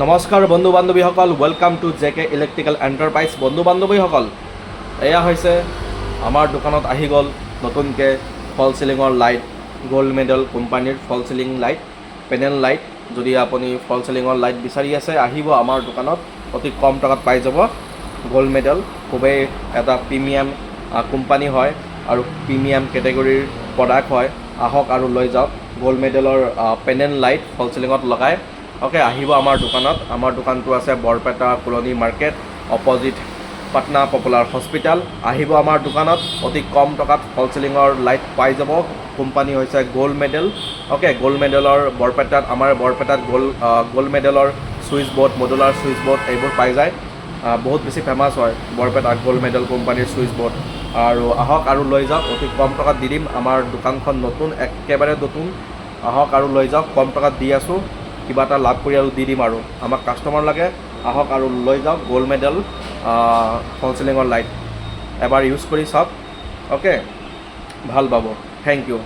নমস্কাৰ বন্ধু বান্ধৱীসকল, welcome to JK electrical enterprise. বন্ধু বান্ধৱীসকল, এয়া হৈছে আমাৰ দোকানত আহি গ'ল নতুনকৈ ফল চিলিঙৰ লাইট, গ'ল্ড মেডেল কোম্পানীৰ ফল চিলিং লাইট, পেনেল লাইট। যদি আপুনি ফল চিলিঙৰ লাইট বিচাৰি আছে, আহিব আমাৰ দোকানত, অতি কম টকাত পাই যাব। গ'ল্ড মেডেল খুবেই এটা প্ৰিমিয়াম কোম্পানী হয় আৰু প্ৰিমিয়াম কেটেগৰীৰ প্ৰডাক্ট হয়। আহক আৰু লৈ যাওক গ'ল্ড মেডেলৰ পেনেল লাইট ফল চিলিঙত লগাই। অ'কে, আহিব আমাৰ দোকানত। আমাৰ দোকানটো আছে Barpeta colony market, opposite Patna popular hospital. আহিব আমাৰ দোকানত, অতি কম টকাত ফল চিলিঙৰ লাইট পাই যাব। কোম্পানী হৈছে গ'ল্ড মেডেল। অ'কে, গ'ল্ড মেডেলৰ বৰপেটাত, আমাৰ বৰপেটাত গ'ল্ড মেডেলৰ switch board, modular switch board এইবোৰ পাই যায়। বহুত বেছি ফেমাছ হয় বৰপেটা গ'ল্ড মেডেল কোম্পানীৰ ছুইচ ব'ৰ্ড। আৰু আহক আৰু লৈ যাওক, অতি কম টকাত দি দিম। আমাৰ দোকানখন নতুন, একেবাৰে নতুন। আহক আৰু লৈ যাওক, কম টকাত দি আছোঁ, কিবা এটা লাভ কৰি আৰু দি দিম। আৰু আমাক কাষ্টমাৰ লাগে, আহক আৰু লৈ যাওক গ'ল্ড মেডেল ফল চিলিঙৰ লাইট। এবাৰ ইউজ কৰি চাওক, অ'কে, ভাল পাব। Thank U.